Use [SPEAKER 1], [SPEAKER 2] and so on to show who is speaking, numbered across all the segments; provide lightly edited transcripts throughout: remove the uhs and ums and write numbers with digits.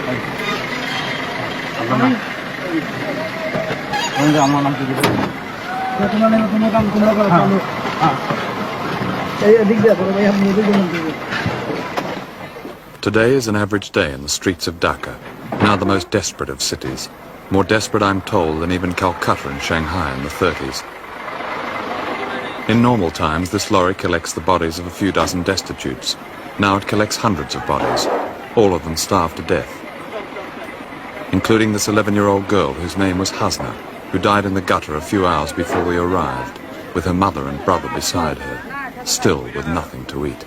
[SPEAKER 1] Today is an average day in the streets of Dhaka, now the most desperate of cities. More desperate, I'm told, than even Calcutta and Shanghai in the 30s. In normal times, this lorry collects the bodies of a few dozen destitutes. Now it collects hundreds of bodies, all of them starved to death, including this 11-year-old girl whose name was Hasna, who died in the gutter a few hours before we arrived, with her mother and brother beside her, still with nothing to eat.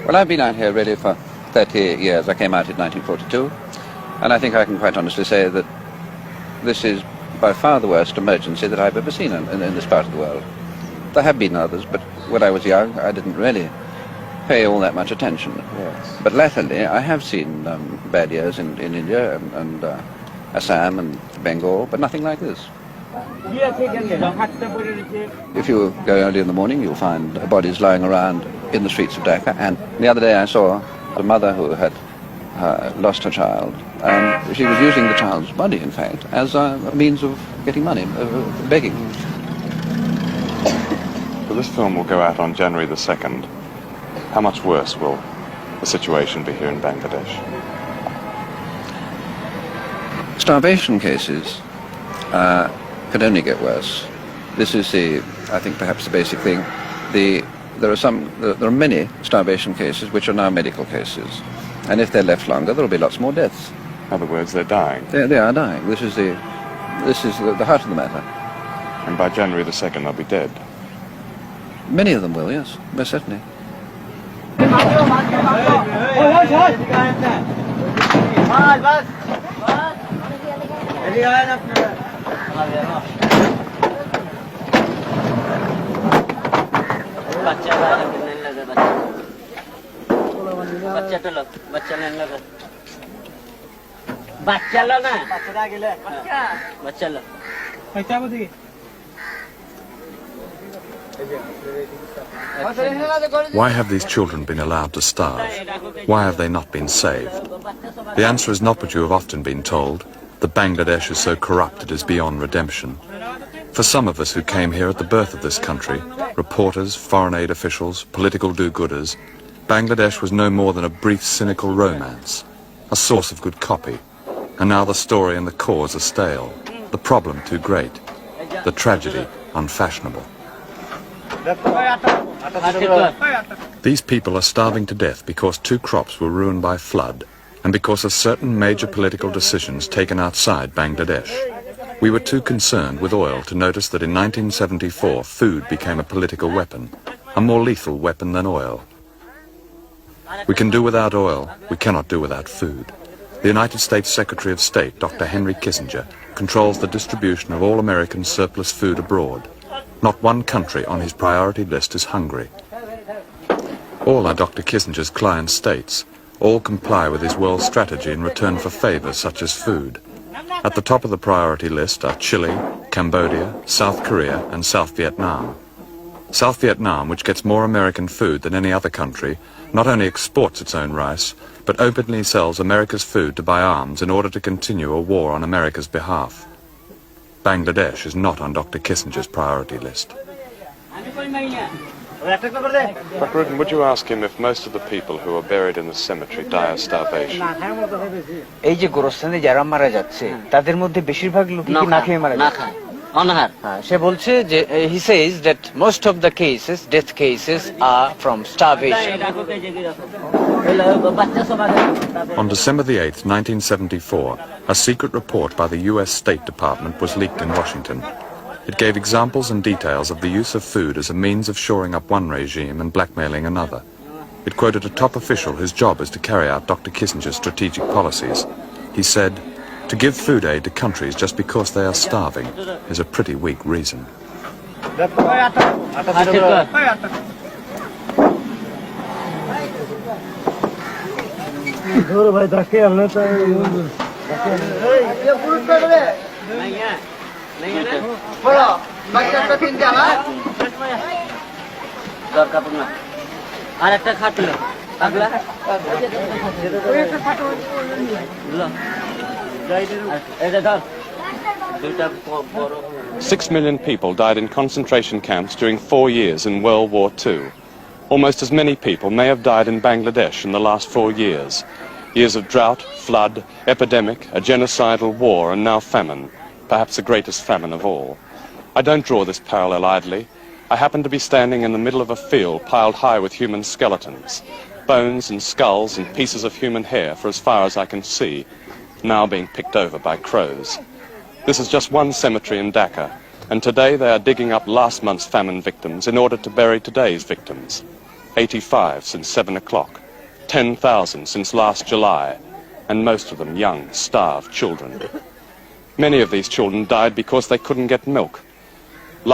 [SPEAKER 2] Well, I've been out here really for 30 years. I came out in 1942, and I think I can quite honestly say that this is by far the worst emergency that I've ever seen in this part of the world. There have been others, but when I was young, I didn't really pay all that much attention. Yes. But latterly, I have seen bad years in India and Assam and Bengal, but nothing like this. If you go early in the morning, you'll find bodies lying around in the streets of Dhaka. And the other day I saw a mother who had lost her child, and she was using the child's body, in fact, as a means of getting money, begging.
[SPEAKER 3] So this film will go out on January the 2nd. How much worse will the situation be here in Bangladesh?
[SPEAKER 2] Starvation cases could only get worse. This is I think perhaps the basic thing. There are many starvation cases which are now medical cases, and if they're left longer, there will be lots more deaths.
[SPEAKER 3] In other words, they're dying.
[SPEAKER 2] They are dying. This is the heart of the matter.
[SPEAKER 3] And by January the 2nd, they'll be dead.
[SPEAKER 2] Many of them will, yes, most certainly.
[SPEAKER 1] Why have these children been allowed to starve? Why have they not been saved? The answer is not what you have often been told, that Bangladesh is so corrupt it is beyond redemption. For some of us who came here at the birth of this country, reporters, foreign aid officials, political do-gooders, Bangladesh was no more than a brief cynical romance, a source of good copy. And now the story and the cause are stale, the problem too great, the tragedy unfashionable. These people are starving to death because 2 crops were ruined by flood and because of certain major political decisions taken outside Bangladesh. We were too concerned with oil to notice that in 1974 food became a political weapon, a more lethal weapon than oil. We can do without oil, we cannot do without food. The United States Secretary of State, Dr. Henry Kissinger, controls the distribution of all American surplus food abroad. Not one country on his priority list is hungry. All are Dr. Kissinger's client states. All comply with his world strategy in return for favors such as food. At the top of the priority list are Chile, Cambodia, South Korea, and South Vietnam. South Vietnam, which gets more American food than any other country, not only exports its own rice, but openly sells America's food to buy arms in order to continue a war on America's behalf. Bangladesh is not on Dr. Kissinger's priority list.
[SPEAKER 3] Dr. Ridden, would you ask him if most of the people who are buried in the cemetery die of starvation?
[SPEAKER 4] এই যে গোরস্থানে যারা মারা যাচ্ছে তাদের মধ্যে বেশিরভাগ লোকই কি না খেয়ে মারা যাচ্ছে? অনাহার। সে বলছে যে he says that most of the cases, death cases, are from starvation.
[SPEAKER 1] On December the 8th, 1974, a secret report by the US State Department was leaked in Washington. It gave examples and details of the use of food as a means of shoring up one regime and blackmailing another. It quoted a top official whose job is to carry out Dr. Kissinger's strategic policies. He said, "To give food aid to countries just because they are starving is a pretty weak reason."
[SPEAKER 5] नहीं है আর একটা খাটলো পাগলা এটা ধর দুইটা বড়
[SPEAKER 3] 6 million people died in concentration camps during 4 years in World War II. Almost as many people may have died in Bangladesh in the last 4 years. Years of drought, flood, epidemic, a genocidal war, and now famine, perhaps the greatest famine of all. I don't draw this parallel idly. I happen to be standing in the middle of a field piled high with human skeletons, bones and skulls and pieces of human hair for as far as I can see, now being picked over by crows. This is just one cemetery in Dhaka, and today they are digging up last month's famine victims in order to bury today's victims. 85 since 7 o'clock, 10,000 since last July, and most of them young, starved children. Many of these children died because they couldn't get milk.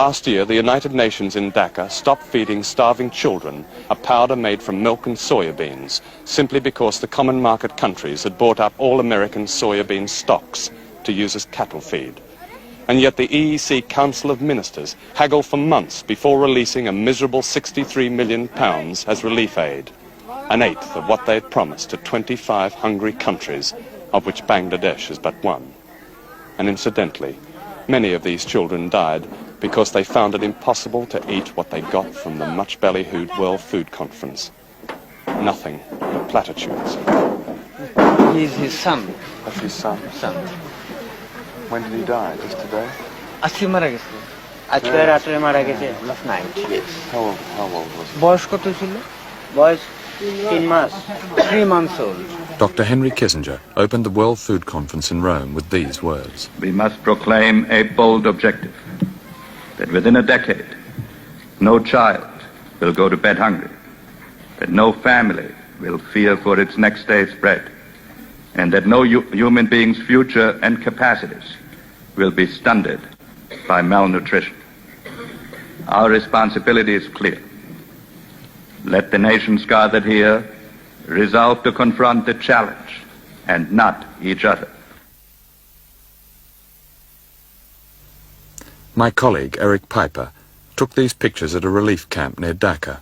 [SPEAKER 3] Last year, the United Nations in Dhaka stopped feeding starving children a powder made from milk and soya beans, simply because the common market countries had bought up all American soya bean stocks to use as cattle feed. And yet the EEC Council of Ministers haggled for months before releasing a miserable £63 million as relief aid, an eighth of what they had promised to 25 hungry countries, of which Bangladesh is but one. And incidentally, many of these children died because they found it impossible to eat what they got from the much-ballyhooed World Food Conference. Nothing but platitudes.
[SPEAKER 4] He is his son.
[SPEAKER 3] That's his son. When did he die? Just today?
[SPEAKER 4] আজকে মারা গেছে
[SPEAKER 5] আজকে রাতে মারা গেছে
[SPEAKER 4] last night, yes.
[SPEAKER 3] How old was he?
[SPEAKER 4] বয়স কত ছিল?
[SPEAKER 5] বয়স 3 মাস
[SPEAKER 4] 3 months old.
[SPEAKER 1] Dr. Henry Kissinger opened the World Food Conference in Rome with these words.
[SPEAKER 6] We must proclaim a bold objective that within a decade, no child will go to bed hungry, that no family will fear for its next day's bread, and that no human being's future and capacities will be stunted by malnutrition. Our responsibility is clear. Let the nations gathered here resolve to confront the challenge and not each other.
[SPEAKER 1] My colleague, Eric Piper, took these pictures at a relief camp near Dhaka,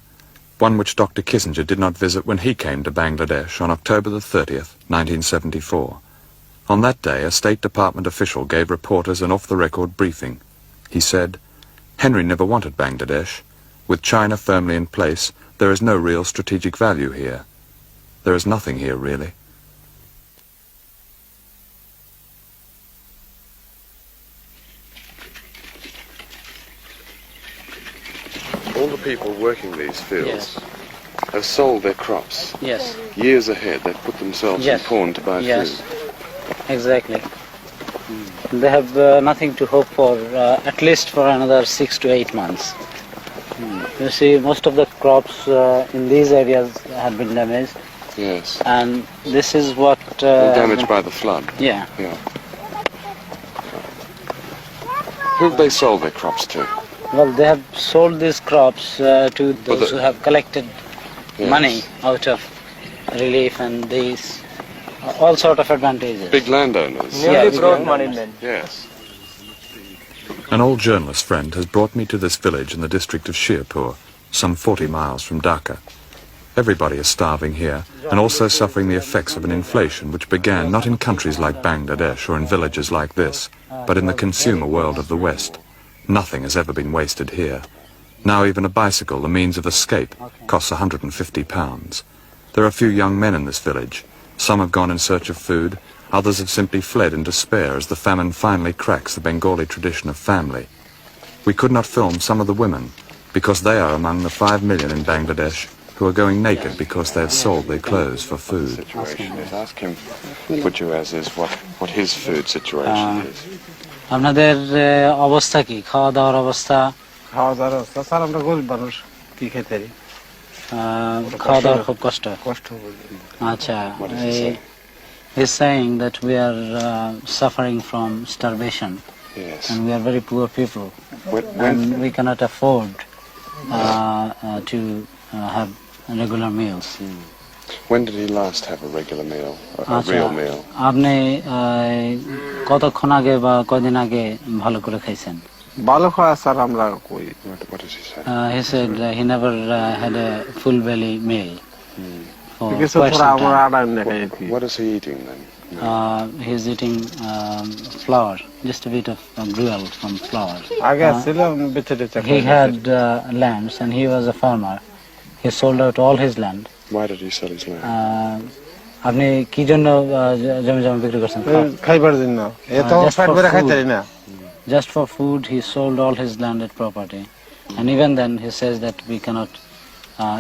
[SPEAKER 1] one which Dr. Kissinger did not visit when he came to Bangladesh on October the 30th, 1974. On that day, a State Department official gave reporters an off-the-record briefing. He said, "Henry never wanted Bangladesh. With China firmly in place, there is no real strategic value here. There is nothing here, really."
[SPEAKER 3] All the people working these fields
[SPEAKER 5] Yes.
[SPEAKER 3] have sold their crops.
[SPEAKER 5] Yes.
[SPEAKER 3] Years ahead, they've put themselves in
[SPEAKER 5] Yes.
[SPEAKER 3] pawn to buy
[SPEAKER 5] Yes.
[SPEAKER 3] food.
[SPEAKER 5] Exactly. They have nothing to hope for at least for another 6 to 8 months. You see, most of the crops in these areas have been damaged,
[SPEAKER 3] Yes.
[SPEAKER 5] and this is what
[SPEAKER 3] Damaged by the flood.
[SPEAKER 5] Yeah.
[SPEAKER 3] Yeah. Who have they sold their crops to?
[SPEAKER 5] Well, they have sold these crops to those
[SPEAKER 3] the-
[SPEAKER 5] who have collected
[SPEAKER 3] Yes.
[SPEAKER 5] money out of relief and these all sort of advantages.
[SPEAKER 3] Big landowners.
[SPEAKER 5] Nearly brought
[SPEAKER 4] money men.
[SPEAKER 3] Yes.
[SPEAKER 1] An old journalist friend has brought me to this village in the district of Shirpur, some 40 miles from Dhaka. Everybody is starving here and also suffering the effects of an inflation which began not in countries like Bangladesh or in villages like this, but in the consumer world of the West. Nothing has ever been wasted here. Now even a bicycle, the means of escape, costs £150. There are few young men in this village. Some have gone in search of food, others have simply fled in despair as the famine finally cracks the Bengali tradition of family. We could not film some of the women because they are among the 5 million in Bangladesh who are going naked because they have sold their clothes for food.
[SPEAKER 3] Situation is. Ask him, Pujuaz, is what his food situation is.
[SPEAKER 5] আপনাদের অবস্থা কি খাওয়া দাওয়ার অবস্থা
[SPEAKER 7] খাওয়া দাওয়ার অবস্থা sir আমরা গরিব মানুষ কি খেতে পারি
[SPEAKER 5] খাওয়া দাওয়ার খুব কষ্ট
[SPEAKER 7] কষ্ট
[SPEAKER 5] আচ্ছা he's saying that we are suffering from starvation
[SPEAKER 3] Yes.
[SPEAKER 5] and we are very poor people
[SPEAKER 3] When,
[SPEAKER 5] and we cannot afford to have regular meals.
[SPEAKER 3] when did he last have a regular meal, a
[SPEAKER 5] আচ্ছা
[SPEAKER 3] real meal?
[SPEAKER 5] আপনি কতক্ষণ আগে বা কদিন আগে ভালো করে খাইছেন
[SPEAKER 7] ভালো খাওয়া স্যার আমরা কই
[SPEAKER 3] What does he say?
[SPEAKER 5] He said he never had a full belly meal for
[SPEAKER 7] কিছু
[SPEAKER 5] quite
[SPEAKER 7] পরে
[SPEAKER 5] some
[SPEAKER 7] আমরা
[SPEAKER 5] time.
[SPEAKER 7] আড়াই না খাইছি
[SPEAKER 3] What is he eating then?
[SPEAKER 5] He's eating flour, just a bit of gruel from flour.
[SPEAKER 7] আগে ছিলাম বেঁচে টেচে
[SPEAKER 5] He had lands and he was a farmer. He sold out all his land.
[SPEAKER 3] Why did he sell his land?
[SPEAKER 5] আপনি কি জন্য জমি জমা বিক্রি করছেন?
[SPEAKER 7] খাইবার জন্য এ তো
[SPEAKER 5] Just
[SPEAKER 7] পেট
[SPEAKER 5] for
[SPEAKER 7] ভরে
[SPEAKER 5] food.
[SPEAKER 7] খাইতে না
[SPEAKER 5] Just for food, he sold all his landed property. And even then, he says that we cannot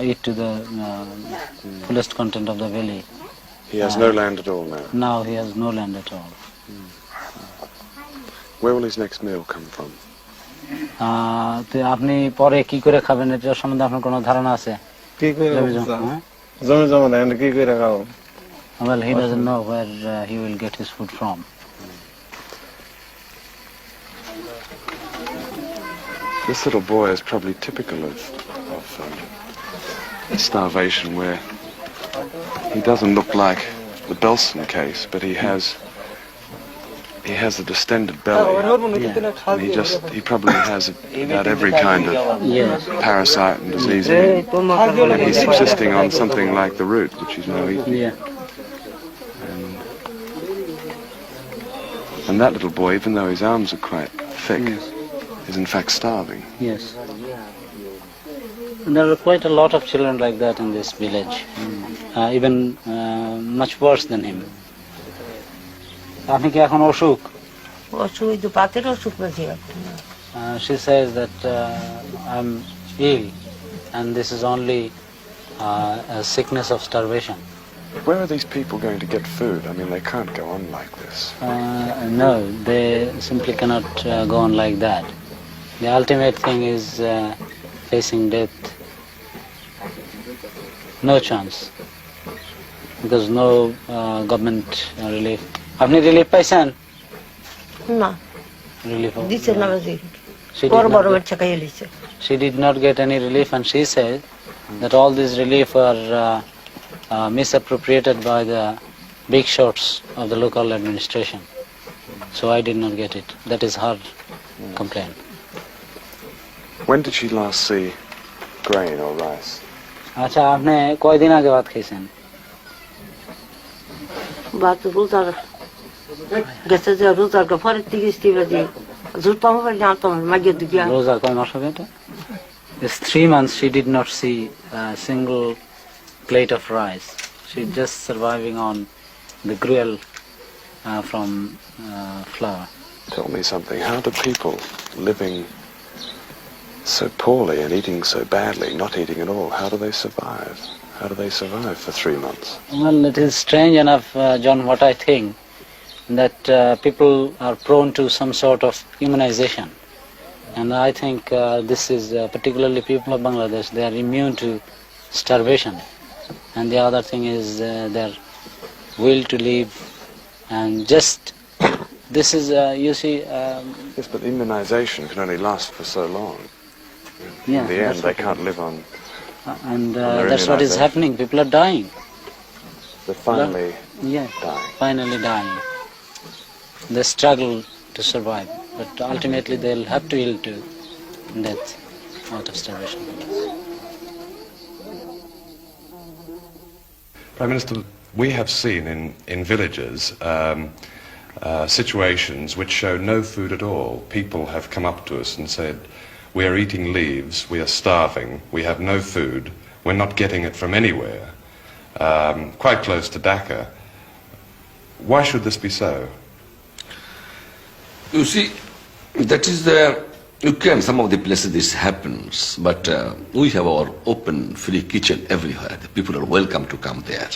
[SPEAKER 5] eat to the fullest content of the belly.
[SPEAKER 3] He has no land at all now.
[SPEAKER 5] Now he has no land at all.
[SPEAKER 3] Where will his next meal come from?
[SPEAKER 5] তো আপনি পরে কি করে খাবেন এটার সম্বন্ধে আপনার কোনো ধারণা আছে?
[SPEAKER 7] কি করে
[SPEAKER 5] জমি জমা, হ্যাঁ?
[SPEAKER 7] জমি জমা দেন কি করে খাও
[SPEAKER 5] Well, he doesn't know where he will get his food from.
[SPEAKER 3] This little boy is probably typical of starvation, where he doesn't look like the Belson case, but he has a distended belly. And he probably has about every kind of
[SPEAKER 5] Yes.
[SPEAKER 3] parasite and disease in him. And he's subsisting on something like the root, which he's now eating.
[SPEAKER 5] Yeah.
[SPEAKER 3] And that little boy, even though his arms are quite thick, is in fact starving.
[SPEAKER 5] Yes. There are quite a lot of children like that in this village, even much worse than him. আপনি কি এখন অসুখ?
[SPEAKER 8] অসুখ তো পাতের অসুখ বেশি
[SPEAKER 5] She says that I'm ill and this is only a sickness of starvation.
[SPEAKER 3] Where are these people going to get food? I mean, they can't go on like this.
[SPEAKER 5] No, they simply cannot go on like that. The ultimate thing is facing death. No chance. Because no government relief. আপনি relief পাইছেন?
[SPEAKER 8] না
[SPEAKER 5] Relief.
[SPEAKER 8] দিছে না বাজি
[SPEAKER 5] She did
[SPEAKER 8] বড়
[SPEAKER 5] not
[SPEAKER 8] বড়
[SPEAKER 5] get-
[SPEAKER 8] বাচ্চা খাইয়ে লিছে
[SPEAKER 5] She did not get any relief, and she said that all these relief are misappropriated by the big shots of the local administration. So I did not get it. That is her complaint.
[SPEAKER 3] When did she last see grain or rice?
[SPEAKER 5] আচ্ছা, আপনি কয়দিন আগে ভাত খাইছেন?
[SPEAKER 8] বাত রোজার গেছে যে রোজার গফরের থেকে স্টিবে দি জুরতাম হবে জানতাম মাগে দুগিয়া
[SPEAKER 5] রোজা কয় মাস হবে এটা? It's 3 months she did not see a single plate of rice. She's just surviving on the gruel from flour.
[SPEAKER 3] Tell me something. How do people living so poorly and eating so badly, not eating at all, how do they survive? How do they survive for 3 months?
[SPEAKER 5] Well, it is strange enough, John, what I think, that people are prone to some sort of immunization. And I think this is particularly people of Bangladesh, they are immune to starvation. And the other thing is their will to live. And just, this is, you see...
[SPEAKER 3] Yes, but immunization can only last for so long.
[SPEAKER 5] yeah,
[SPEAKER 3] In the end,
[SPEAKER 5] that's
[SPEAKER 3] they
[SPEAKER 5] what-
[SPEAKER 3] can't live on.
[SPEAKER 5] And
[SPEAKER 3] their
[SPEAKER 5] that's what is
[SPEAKER 3] immunization.
[SPEAKER 5] happening. People are dying.
[SPEAKER 3] They're finally
[SPEAKER 5] Yeah,
[SPEAKER 3] dying.
[SPEAKER 5] finally dying. They struggle to survive, but ultimately they'll have to yield to death out of starvation.
[SPEAKER 3] Prime Minister, we have seen in villages situations which show no food at all. People have come up to us and said, we are eating leaves, we are starving, we have no food, we're not getting it from anywhere, quite close to Dhaka. Why should this be so?
[SPEAKER 9] You see, that is the, you can, some of the places this happens, but we have our open, free kitchen everywhere. The people are welcome to come there.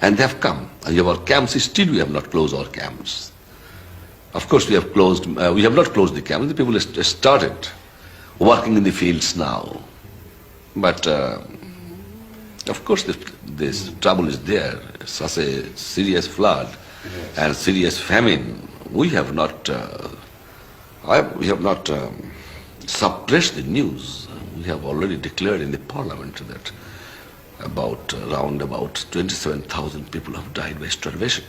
[SPEAKER 9] And they have come. We have our camps, still we have not closed our camps. Of course we have closed, we have not closed the camps. The people have started working in the fields now. But of course this trouble is there, such a serious flood and serious famine. We have not suppressed the news. We have already declared in the parliament that around about 27,000 people have died by starvation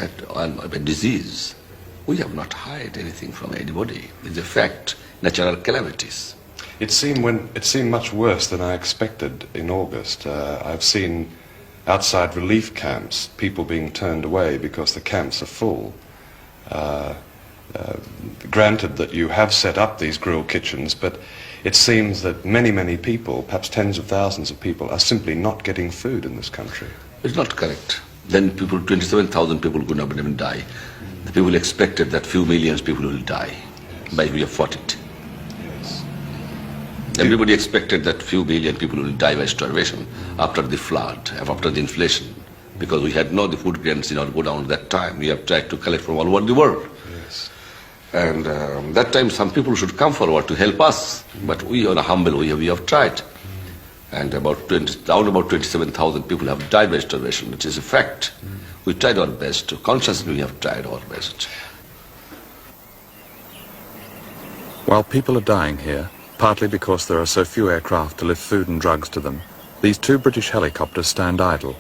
[SPEAKER 9] and by disease. we have not hide anything from anybody. It's a fact, natural calamities.
[SPEAKER 3] It seemed much worse than I expected in August. I've seen outside relief camps, people being turned away because the camps are full. Granted that you have set up these grill kitchens, but it seems that many people, perhaps tens of thousands of people, are simply not getting food in this country.
[SPEAKER 9] It's not correct. Then 27,000 people could not even die. The people expected that few millions people will die, but we have fought it.
[SPEAKER 3] Yes.
[SPEAKER 9] Everybody expected that few billion people will die by starvation after the flood, after the inflation, because we had no the food grains in our godown at that time. We have tried to collect from all over the world.
[SPEAKER 3] Yes.
[SPEAKER 9] And that time some people should come forward to help us, but we on a humble way, we have tried. And about 27,000 people have died by starvation. It is a fact. We tried our best. Consciously we have tried our best.
[SPEAKER 1] While people are dying here, partly because there are so few aircraft to lift food and drugs to them, these 2 British helicopters stand idle.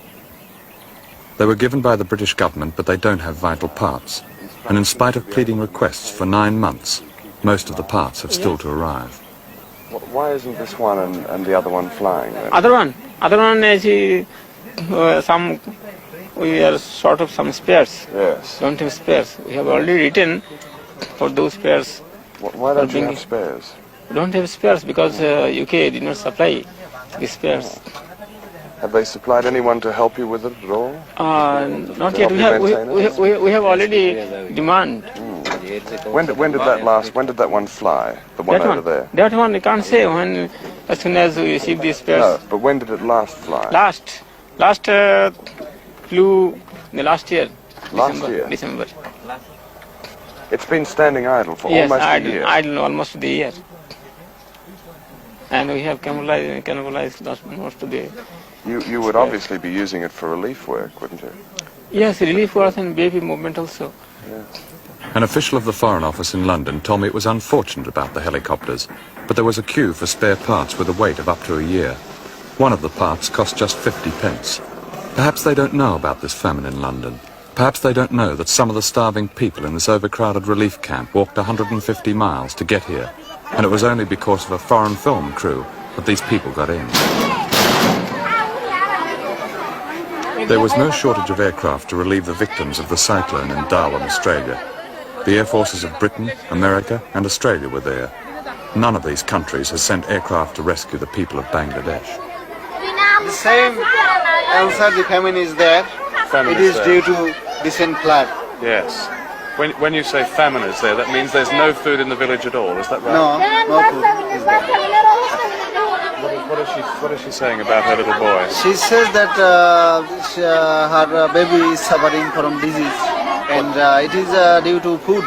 [SPEAKER 1] They were given by the British government, but they don't have vital parts. And in spite of pleading requests for 9 months, most of the parts have still to arrive.
[SPEAKER 3] Why isn't this one and the other one flying then?
[SPEAKER 10] Other one is some. We are short of some spares.
[SPEAKER 3] Yes.
[SPEAKER 10] Don't have spares. We have already written for those spares.
[SPEAKER 3] Why don't you have spares?
[SPEAKER 10] We don't have spares because UK did not supply the spares.
[SPEAKER 3] Have they supplied anyone to help you with it at all?
[SPEAKER 10] Not yet. We have already demand.
[SPEAKER 3] When did that one fly? The one over there?
[SPEAKER 10] That one I can't say when. As soon as we receive these spares.
[SPEAKER 3] No, but when did it last fly?
[SPEAKER 10] Last flew in the last year. December.
[SPEAKER 3] It's been standing idle for almost a year.
[SPEAKER 10] Yes, idle almost the year. And we have cannibalized most of the...
[SPEAKER 3] You would obviously be using it for relief work, wouldn't you?
[SPEAKER 10] Yes, relief work and baby movement also.
[SPEAKER 3] Yes.
[SPEAKER 1] An official of the Foreign Office in London told me it was unfortunate about the helicopters, but there was a queue for spare parts with a wait of up to a year. One of the parts cost just 50 pence. Perhaps they don't know about this famine in London. Perhaps they don't know that some of the starving people in this overcrowded relief camp walked 150 miles to get here, and it was only because of a foreign film crew that these people got in. There was no shortage of aircraft to relieve the victims of the cyclone in Darwin, Australia. The air forces of Britain, America and Australia were there. None of these countries has sent aircraft to rescue the people of Bangladesh.
[SPEAKER 7] The same answer the famine is there. It is due to recent flood.
[SPEAKER 3] Yes. When you say famine is there, that means there's no food in the village at all, is that right?
[SPEAKER 7] No food is there.
[SPEAKER 3] What is she saying about her little boy?
[SPEAKER 7] She says that her baby is suffering from disease, and it is due to food,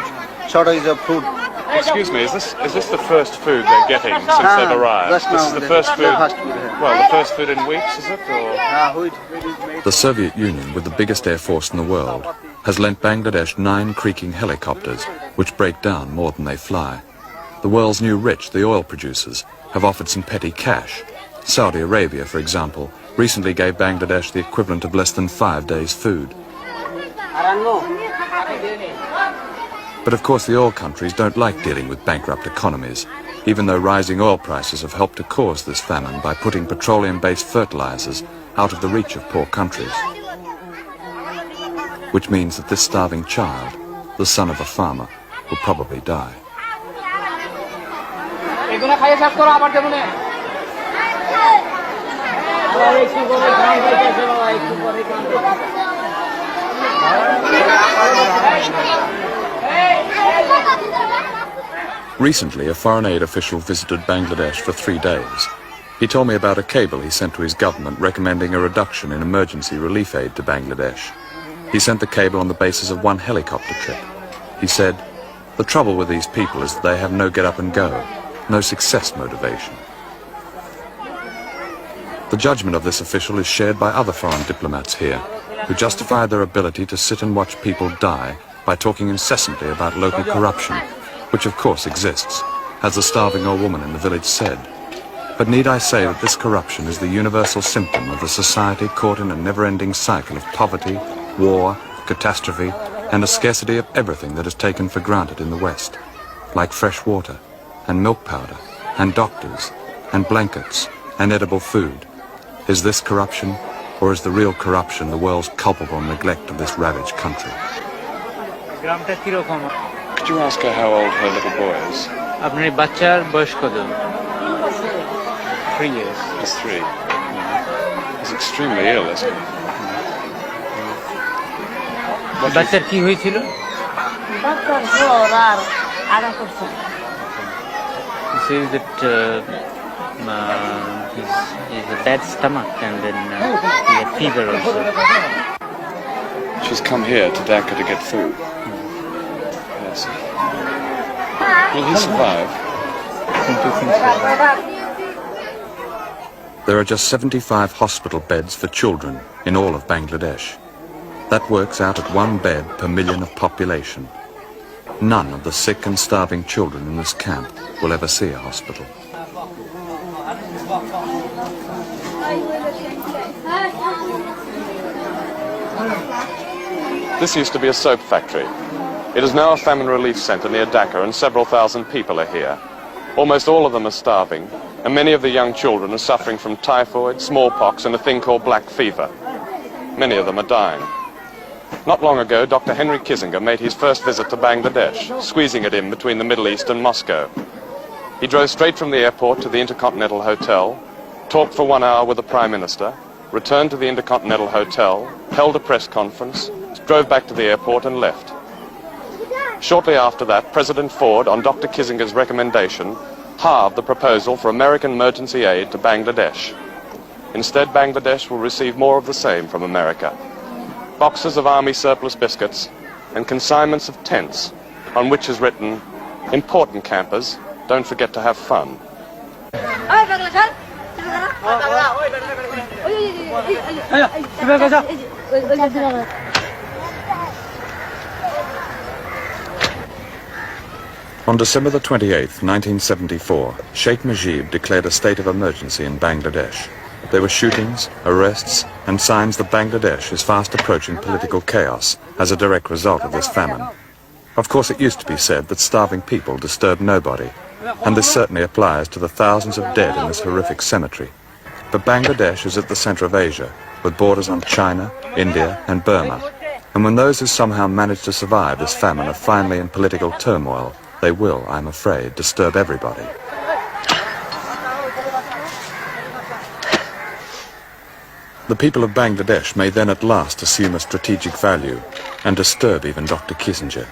[SPEAKER 7] shortage of food.
[SPEAKER 3] Excuse me, is this the first food they're getting since they've arrived?
[SPEAKER 7] Just
[SPEAKER 3] This
[SPEAKER 7] now,
[SPEAKER 3] is the first food.
[SPEAKER 7] yeah.
[SPEAKER 3] Well, the first food in weeks, is it? Or?
[SPEAKER 7] Wheat is made.
[SPEAKER 1] The Soviet Union, with the biggest air force in the world, has lent Bangladesh 9 creaking helicopters, which break down more than they fly. The world's new rich, the oil producers, have offered some petty cash. Saudi Arabia, for example, recently gave Bangladesh the equivalent of less than 5 days' food. But of course the oil countries don't like dealing with bankrupt economies, even though rising oil prices have helped to cause this famine by putting petroleum-based fertilizers out of the reach of poor countries. Which means that this starving child, the son of a farmer, will probably die. Recently, a foreign aid official visited Bangladesh for 3 days. He told me about a cable he sent to his government recommending a reduction in emergency relief aid to Bangladesh. He sent the cable on the basis of 1 helicopter trip. He said, "The trouble with these people is that they have no get up and go, no success motivation." The judgment of this official is shared by other foreign diplomats here, who justify their ability to sit and watch people die by talking incessantly about local corruption, which of course exists, as the starving old woman in the village said. But need I say that this corruption is the universal symptom of a society caught in a never-ending cycle of poverty, war, catastrophe, and a scarcity of everything that is taken for granted in the West, like fresh water, and milk powder, and doctors, and blankets, and edible food. Is this corruption, or is the real corruption the world's culpable neglect of this ravaged country?
[SPEAKER 3] Could you ask her how old her little boy is?
[SPEAKER 5] আপনার এই বাচ্চার বয়স কত? 3 years.
[SPEAKER 3] He's 3. He's extremely ill, isn't he?
[SPEAKER 5] বাচ্চার কি হয়েছিল?
[SPEAKER 8] Doctor জ্বর আর আড়া করছে।
[SPEAKER 5] He says that he's a bad stomach and then he had fever also.
[SPEAKER 3] She's come here to Dhaka to get food. Yes. Will he survive?
[SPEAKER 1] There are just 75 hospital beds for children in all of Bangladesh. That works out at 1 bed per million of population. None of the sick and starving children in this camp will ever see a hospital.
[SPEAKER 3] This used to be a soap factory. It is now a famine relief centre near Dhaka, and several thousand people are here. Almost all of them are starving, and many of the young children are suffering from typhoid, smallpox, and a thing called black fever. Many of them are dying. Not long ago, Dr. Henry Kissinger made his first visit to Bangladesh, squeezing it in between the Middle East and Moscow. He drove straight from the airport to the Intercontinental Hotel, talked for 1 hour with the Prime Minister, returned to the Intercontinental Hotel, held a press conference, drove back to the airport and left. Shortly after that, President Ford, on Dr. Kissinger's recommendation, halved the proposal for American emergency aid to Bangladesh. Instead, Bangladesh will receive more of the same from America. Boxes of army surplus biscuits and consignments of tents on which is written, "Important campers, don't forget to have fun."
[SPEAKER 1] On December the 28th, 1974, Sheikh Mujib declared a state of emergency in Bangladesh. There were shootings, arrests, and signs that Bangladesh is fast approaching political chaos as a direct result of this famine. Of course, it used to be said that starving people disturb nobody, and this certainly applies to the thousands of dead in this horrific cemetery. But Bangladesh is at the center of Asia, with borders on China, India, and Burma. And when those who somehow manage to survive this famine are finally in political turmoil, they will, I'm afraid, disturb everybody. The people of Bangladesh may then at last assume a strategic value and disturb even Dr. Kissinger.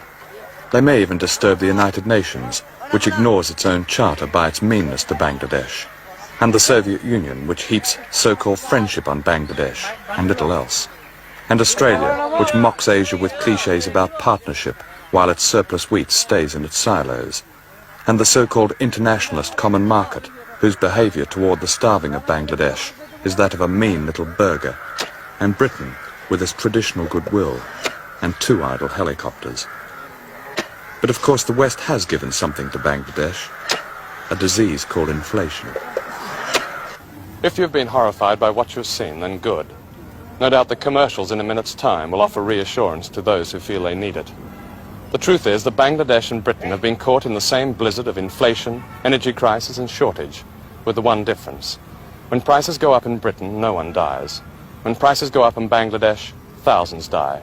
[SPEAKER 1] They may even disturb the United Nations, which ignores its own charter by its meanness to Bangladesh, and the Soviet Union, which heaps so-called friendship on Bangladesh and little else, and Australia, which mocks Asia with cliches about partnership while its surplus wheat stays in its silos, and the so-called internationalist common market, whose behaviour toward the starving of Bangladesh is that of a mean little burger, and Britain with its traditional goodwill and 2 idle helicopters. But of course the West has given something to Bangladesh, a disease called inflation.
[SPEAKER 3] If you've been horrified by what you've seen, then good. No doubt the commercials in a minute's time will offer reassurance to those who feel they need it. The truth is that Bangladesh and Britain have been caught in the same blizzard of inflation, energy crisis and shortage, with the one difference. When prices go up in Britain, no one dies. When prices go up in Bangladesh, thousands die.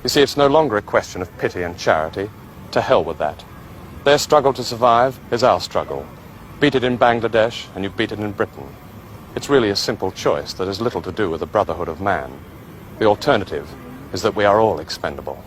[SPEAKER 3] You see, it's no longer a question of pity and charity. To hell with that. Their struggle to survive is our struggle. Beat it in Bangladesh and you beat it in Britain. It's really a simple choice that has little to do with the brotherhood of man. The alternative is that we are all expendable.